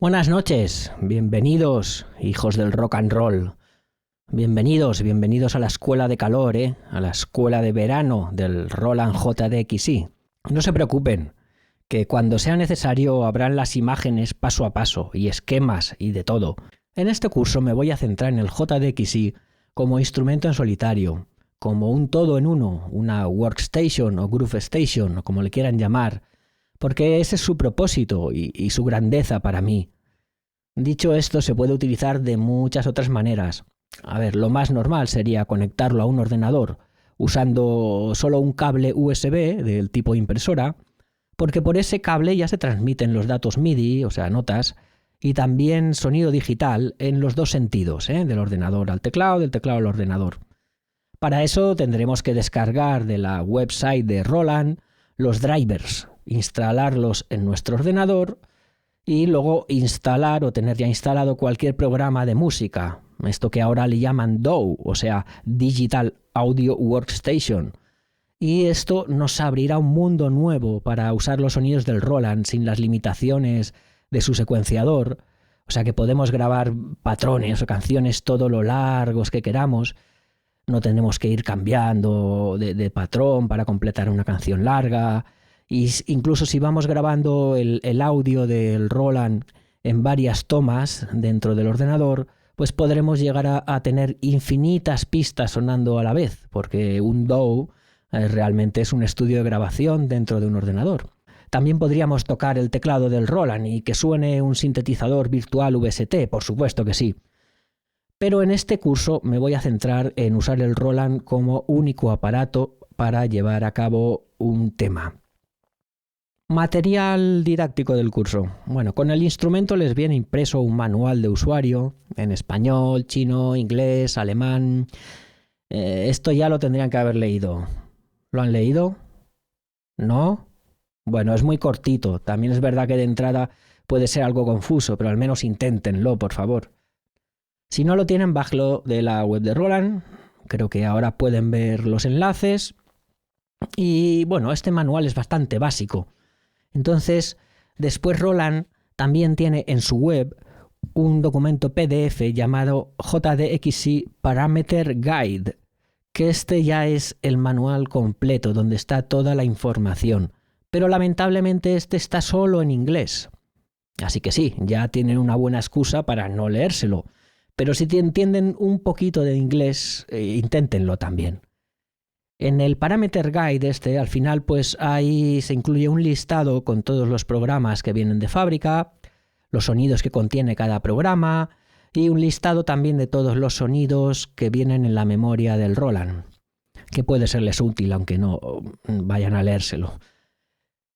Buenas noches, bienvenidos, hijos del rock and roll. Bienvenidos a la escuela de calor, a la escuela de verano del Roland JDXI. No se preocupen, que cuando sea necesario habrán las imágenes paso a paso y esquemas y de todo. En este curso me voy a centrar en el JDXI como instrumento en solitario, como un todo en uno, una workstation o groove station o como le quieran llamar, porque ese es su propósito y su grandeza para mí. Dicho esto, se puede utilizar de muchas otras maneras. A ver, lo más normal sería conectarlo a un ordenador usando solo un cable USB del tipo impresora, porque por ese cable ya se transmiten los datos MIDI, o sea, notas, y también sonido digital en los dos sentidos, del ordenador al teclado, del teclado al ordenador. Para eso tendremos que descargar de la website de Roland los drivers, instalarlos en nuestro ordenador y luego instalar o tener ya instalado cualquier programa de música, esto que ahora le llaman DAW, o sea, Digital Audio Workstation. Y esto nos abrirá un mundo nuevo para usar los sonidos del Roland sin las limitaciones de su secuenciador, o sea que podemos grabar patrones o canciones todo lo largos que queramos. No tenemos que ir cambiando de patrón para completar una canción larga. Y incluso si vamos grabando el audio del Roland en varias tomas dentro del ordenador, pues podremos llegar a tener infinitas pistas sonando a la vez, porque un DAW realmente es un estudio de grabación dentro de un ordenador. También podríamos tocar el teclado del Roland y que suene un sintetizador virtual VST, por supuesto que sí. Pero en este curso me voy a centrar en usar el Roland como único aparato para llevar a cabo un tema. Material didáctico del curso. Bueno, con el instrumento les viene impreso un manual de usuario en español, chino, inglés, alemán. Esto ya lo tendrían que haber leído. ¿Lo han leído? ¿No? Bueno, es muy cortito. También es verdad que de entrada puede ser algo confuso, pero al menos inténtenlo, por favor. Si no lo tienen, bájalo de la web de Roland. Creo que ahora pueden ver los enlaces. Y bueno, este manual es bastante básico. Entonces, después Roland también tiene en su web un documento PDF llamado JDXI Parameter Guide, que este ya es el manual completo donde está toda la información. Pero lamentablemente este está solo en inglés. Así que sí, ya tienen una buena excusa para no leérselo. Pero si entienden un poquito de inglés, inténtenlo también. En el Parameter Guide al final, pues ahí se incluye un listado con todos los programas que vienen de fábrica, los sonidos que contiene cada programa y un listado también de todos los sonidos que vienen en la memoria del Roland, que puede serles útil aunque no vayan a leérselo.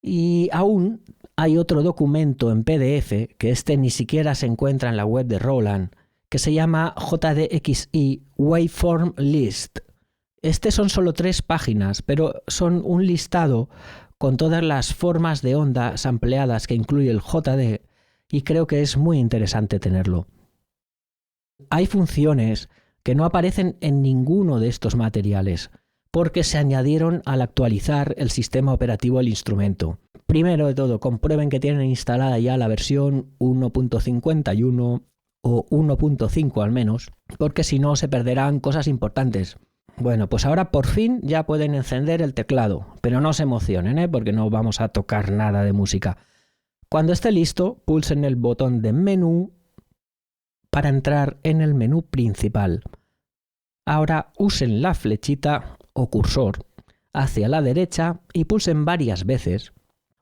Y aún hay otro documento en PDF, que ni siquiera se encuentra en la web de Roland, que se llama JDXI Waveform List. Son solo 3 páginas, pero son un listado con todas las formas de onda sampleadas que incluye el JD y creo que es muy interesante tenerlo. Hay funciones que no aparecen en ninguno de estos materiales porque se añadieron al actualizar el sistema operativo del instrumento. Primero de todo, comprueben que tienen instalada ya la versión 1.51 o 1.5 al menos, porque si no se perderán cosas importantes. Bueno, pues ahora por fin ya pueden encender el teclado, pero no se emocionen, porque no vamos a tocar nada de música. Cuando esté listo, pulsen el botón de menú para entrar en el menú principal. Ahora usen la flechita o cursor hacia la derecha y pulsen varias veces,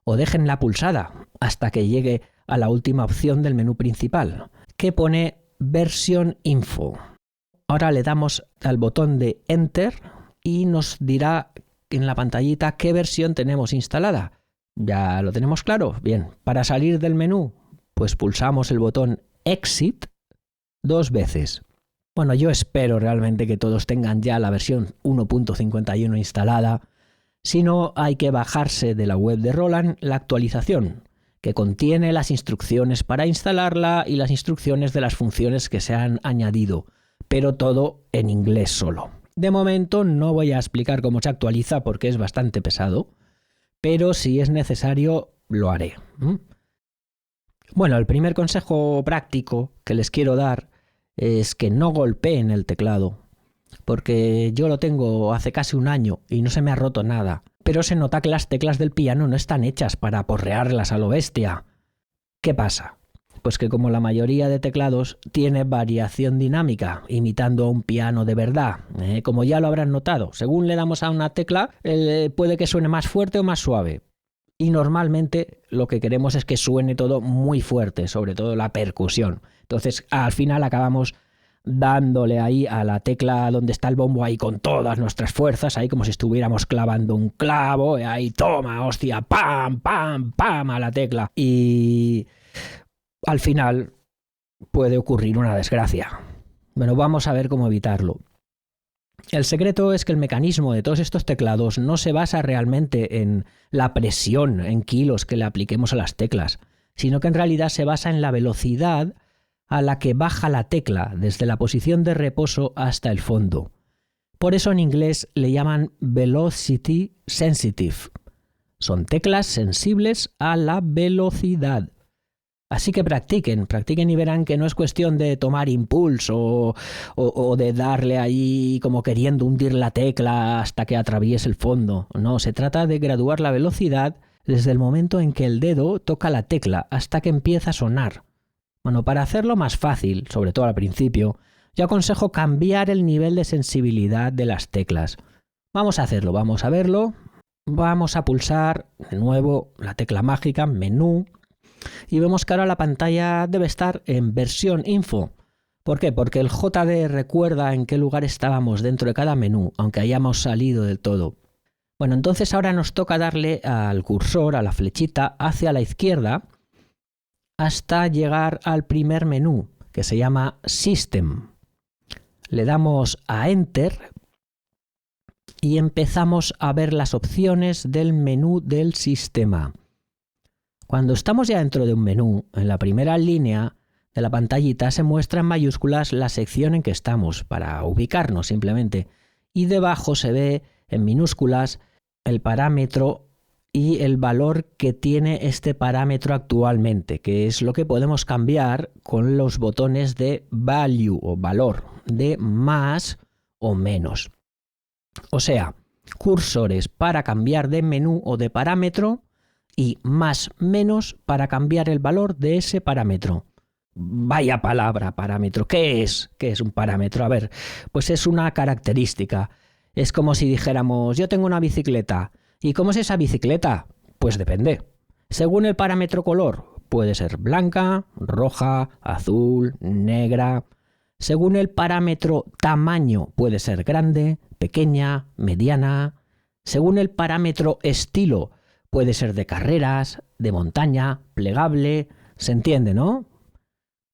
o déjenla pulsada hasta que llegue a la última opción del menú principal, que pone Version Info. Ahora le damos al botón de Enter y nos dirá en la pantallita qué versión tenemos instalada. ¿Ya lo tenemos claro? Bien, para salir del menú, pues pulsamos el botón Exit 2 veces. Bueno, yo espero realmente que todos tengan ya la versión 1.51 instalada. Si no, hay que bajarse de la web de Roland la actualización, que contiene las instrucciones para instalarla y las instrucciones de las funciones que se han añadido, pero todo en inglés solo. De momento no voy a explicar cómo se actualiza porque es bastante pesado, pero si es necesario lo haré. Bueno, el primer consejo práctico que les quiero dar es que no golpeen el teclado, porque yo lo tengo hace casi un año y no se me ha roto nada. Pero se nota que las teclas del piano no están hechas para aporrearlas a lo bestia. ¿Qué pasa? Pues que como la mayoría de teclados tiene variación dinámica, imitando a un piano de verdad. Como ya lo habrán notado, según le damos a una tecla, puede que suene más fuerte o más suave. Y normalmente lo que queremos es que suene todo muy fuerte, sobre todo la percusión. Entonces, al final acabamos dándole ahí a la tecla donde está el bombo ahí con todas nuestras fuerzas, ahí como si estuviéramos clavando un clavo, ahí toma, hostia, pam, pam, pam a la tecla. Y al final puede ocurrir una desgracia. Bueno, vamos a ver cómo evitarlo. El secreto es que el mecanismo de todos estos teclados no se basa realmente en la presión en kilos que le apliquemos a las teclas, sino que en realidad se basa en la velocidad a la que baja la tecla desde la posición de reposo hasta el fondo. Por eso en inglés le llaman velocity sensitive. Son teclas sensibles a la velocidad. Así que practiquen y verán que no es cuestión de tomar impulso o de darle ahí como queriendo hundir la tecla hasta que atraviese el fondo. No, se trata de graduar la velocidad desde el momento en que el dedo toca la tecla hasta que empieza a sonar. Bueno, para hacerlo más fácil, sobre todo al principio, yo aconsejo cambiar el nivel de sensibilidad de las teclas. Vamos a hacerlo, vamos a verlo. Vamos a pulsar de nuevo la tecla mágica, menú. Y vemos que ahora la pantalla debe estar en versión info. ¿Por qué? Porque el JD recuerda en qué lugar estábamos dentro de cada menú, aunque hayamos salido del todo. Bueno, entonces ahora nos toca darle al cursor, a la flechita, hacia la izquierda, hasta llegar al primer menú, que se llama System. Le damos a Enter y empezamos a ver las opciones del menú del sistema. Cuando estamos ya dentro de un menú, en la primera línea de la pantallita se muestra en mayúsculas la sección en que estamos, para ubicarnos simplemente. Y debajo se ve en minúsculas el parámetro y el valor que tiene este parámetro actualmente, que es lo que podemos cambiar con los botones de value o valor, de más o menos. O sea, cursores para cambiar de menú o de parámetro y más menos para cambiar el valor de ese parámetro. Vaya palabra, parámetro. ¿Qué es? ¿Qué es un parámetro? A ver, pues es una característica. Es como si dijéramos, yo tengo una bicicleta. ¿Y cómo es esa bicicleta? Pues depende. Según el parámetro color, puede ser blanca, roja, azul, negra. Según el parámetro tamaño, puede ser grande, pequeña, mediana. Según el parámetro estilo, puede ser de carreras, de montaña, plegable. ¿Se entiende, no?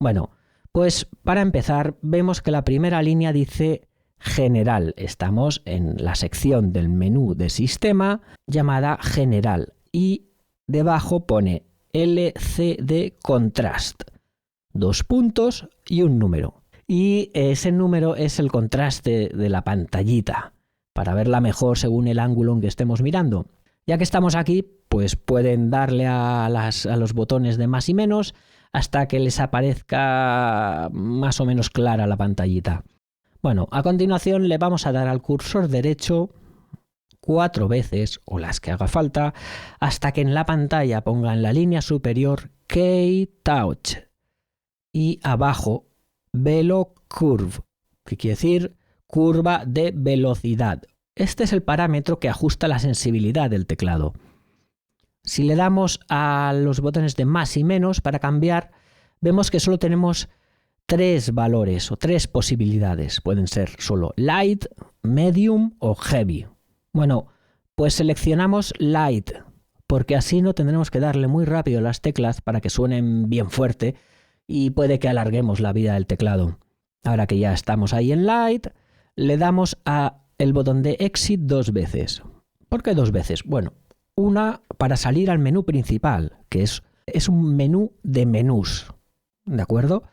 Bueno, pues para empezar vemos que la primera línea dice General. Estamos en la sección del menú de sistema llamada General y debajo pone LCD Contrast. 2 puntos y un número. Y ese número es el contraste de la pantallita para verla mejor según el ángulo en que estemos mirando. Ya que estamos aquí, pues pueden darle a los botones de más y menos hasta que les aparezca más o menos clara la pantallita. Bueno, a continuación le vamos a dar al cursor derecho 4 veces, o las que haga falta, hasta que en la pantalla ponga en la línea superior Key Touch y abajo Velo Curve, que quiere decir curva de velocidad. Este es el parámetro que ajusta la sensibilidad del teclado. Si le damos a los botones de más y menos para cambiar, vemos que solo tenemos 3 valores o 3 posibilidades. Pueden ser solo light, medium o heavy. Bueno, pues seleccionamos light, porque así no tendremos que darle muy rápido las teclas para que suenen bien fuerte y puede que alarguemos la vida del teclado. Ahora que ya estamos ahí en light, le damos a el botón de Exit 2 veces. ¿Por qué 2 veces? Bueno, una para salir al menú principal, que es un menú de menús, ¿de acuerdo?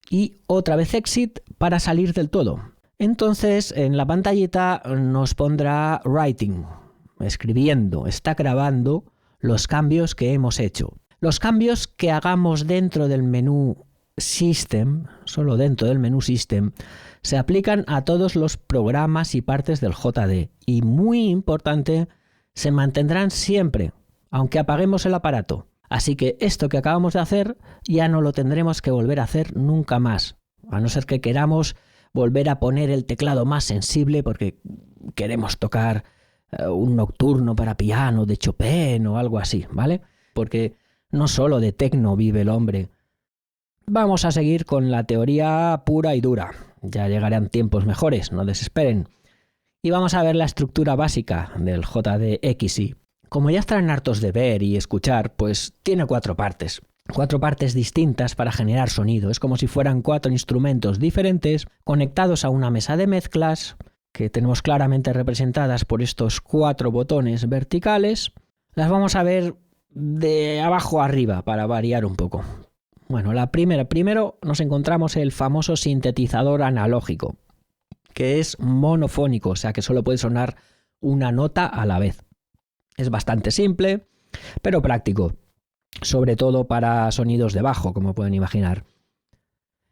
Y otra vez Exit para salir del todo. Entonces, en la pantallita nos pondrá Writing, escribiendo, está grabando los cambios que hemos hecho. Los cambios que hagamos dentro del menú System, solo dentro del menú System, se aplican a todos los programas y partes del JD y, muy importante, se mantendrán siempre, aunque apaguemos el aparato. Así que esto que acabamos de hacer ya no lo tendremos que volver a hacer nunca más, a no ser que queramos volver a poner el teclado más sensible porque queremos tocar un nocturno para piano de Chopin o algo así, ¿vale? Porque no solo de tecno vive el hombre. Vamos a seguir con la teoría pura y dura. Ya llegarán tiempos mejores, no desesperen. Y vamos a ver la estructura básica del JDXI. Como ya estarán hartos de ver y escuchar, pues tiene 4 partes. 4 partes distintas para generar sonido. Es como si fueran 4 instrumentos diferentes conectados a una mesa de mezclas que tenemos claramente representadas por estos 4 botones verticales. Las vamos a ver de abajo a arriba para variar un poco. Bueno, primero nos encontramos el famoso sintetizador analógico, que es monofónico, o sea que solo puede sonar una nota a la vez. Es bastante simple, pero práctico, sobre todo para sonidos de bajo, como pueden imaginar.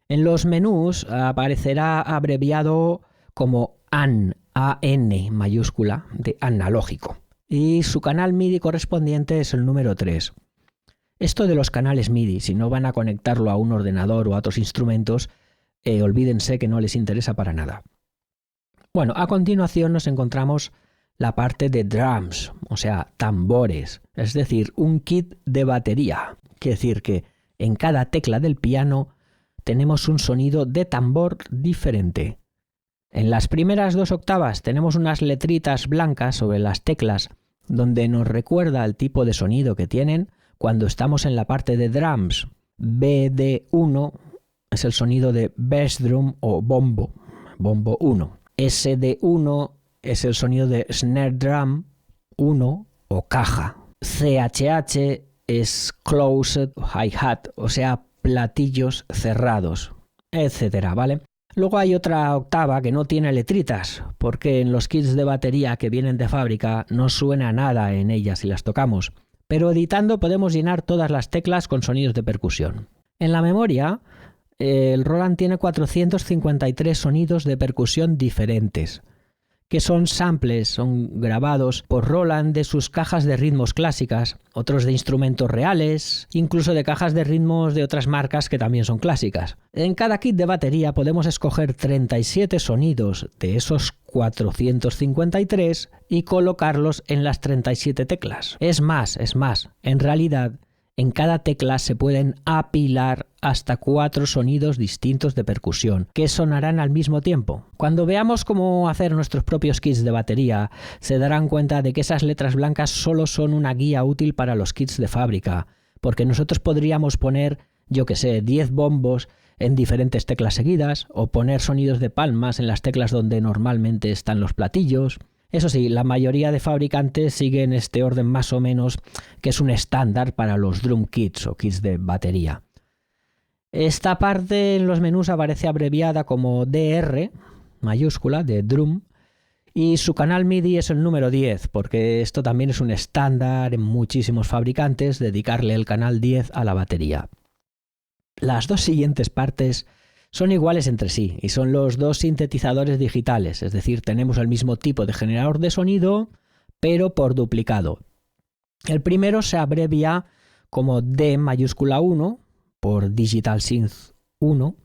En los menús aparecerá abreviado como AN, A-N mayúscula, de analógico, y su canal MIDI correspondiente es el número 3. Esto de los canales MIDI, si no van a conectarlo a un ordenador o a otros instrumentos, olvídense que no les interesa para nada. Bueno, a continuación nos encontramos la parte de drums, o sea, tambores, es decir, un kit de batería. Quiere decir que en cada tecla del piano tenemos un sonido de tambor diferente. En las primeras 2 octavas tenemos unas letritas blancas sobre las teclas donde nos recuerda el tipo de sonido que tienen. Cuando estamos en la parte de drums, BD1 es el sonido de bass drum o bombo, bombo 1. SD1 es el sonido de snare drum 1 o caja. CHH es closed hi-hat, o sea, platillos cerrados, etcétera, ¿vale? Luego hay otra octava que no tiene letritas, porque en los kits de batería que vienen de fábrica no suena nada en ellas si las tocamos. Pero editando podemos llenar todas las teclas con sonidos de percusión. En la memoria, el Roland tiene 453 sonidos de percusión diferentes, que son samples, son grabados por Roland de sus cajas de ritmos clásicas, otros de instrumentos reales, incluso de cajas de ritmos de otras marcas que también son clásicas. En cada kit de batería podemos escoger 37 sonidos de esos 453 y colocarlos en las 37 teclas. Es más, en realidad en cada tecla se pueden apilar hasta 4 sonidos distintos de percusión que sonarán al mismo tiempo. Cuando veamos cómo hacer nuestros propios kits de batería, se darán cuenta de que esas letras blancas solo son una guía útil para los kits de fábrica, porque nosotros podríamos poner, 10 bombos en diferentes teclas seguidas, o poner sonidos de palmas en las teclas donde normalmente están los platillos. Eso sí, la mayoría de fabricantes siguen este orden más o menos, que es un estándar para los drum kits o kits de batería. Esta parte en los menús aparece abreviada como DR, mayúscula, de drum, y su canal MIDI es el número 10, porque esto también es un estándar en muchísimos fabricantes, dedicarle el canal 10 a la batería. Las 2 siguientes partes son iguales entre sí y son los 2 sintetizadores digitales, es decir, tenemos el mismo tipo de generador de sonido, pero por duplicado. El primero se abrevia como D mayúscula 1 por Digital Synth 1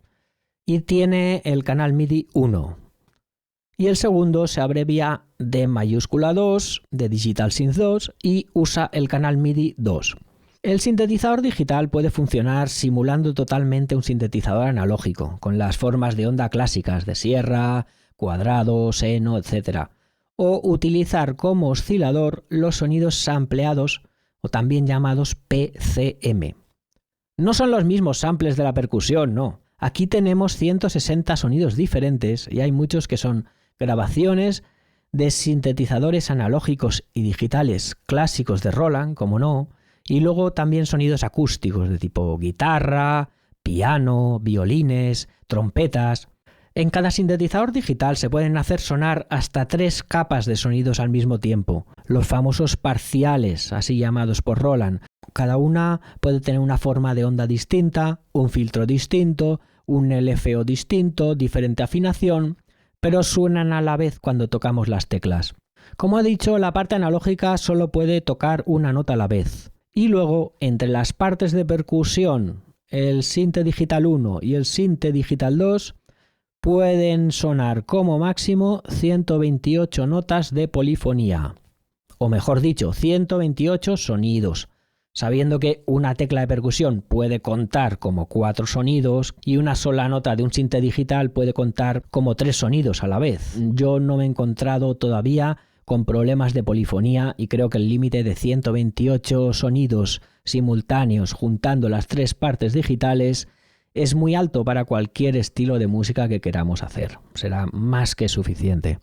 y tiene el canal MIDI 1. Y el segundo se abrevia D mayúscula 2 de Digital Synth 2 y usa el canal MIDI 2. El sintetizador digital puede funcionar simulando totalmente un sintetizador analógico, con las formas de onda clásicas de sierra, cuadrado, seno, etc. O utilizar como oscilador los sonidos sampleados o también llamados PCM. No son los mismos samples de la percusión, no. Aquí tenemos 160 sonidos diferentes y hay muchos que son grabaciones de sintetizadores analógicos y digitales clásicos de Roland, como no, y luego también sonidos acústicos de tipo guitarra, piano, violines, trompetas. En cada sintetizador digital se pueden hacer sonar hasta 3 capas de sonidos al mismo tiempo, los famosos parciales, así llamados por Roland, Cada una puede tener una forma de onda distinta, un filtro distinto, un LFO distinto, diferente afinación, pero suenan a la vez cuando tocamos las teclas. Como he dicho, la parte analógica solo puede tocar una nota a la vez. Y luego, entre las partes de percusión, el Sinte Digital 1 y el Sinte Digital 2, pueden sonar como máximo 128 notas de polifonía. O mejor dicho, 128 sonidos. Sabiendo que una tecla de percusión puede contar como 4 sonidos y una sola nota de un sinte digital puede contar como 3 sonidos a la vez. Yo no me he encontrado todavía con problemas de polifonía y creo que el límite de 128 sonidos simultáneos juntando las 3 partes digitales es muy alto para cualquier estilo de música que queramos hacer. Será más que suficiente.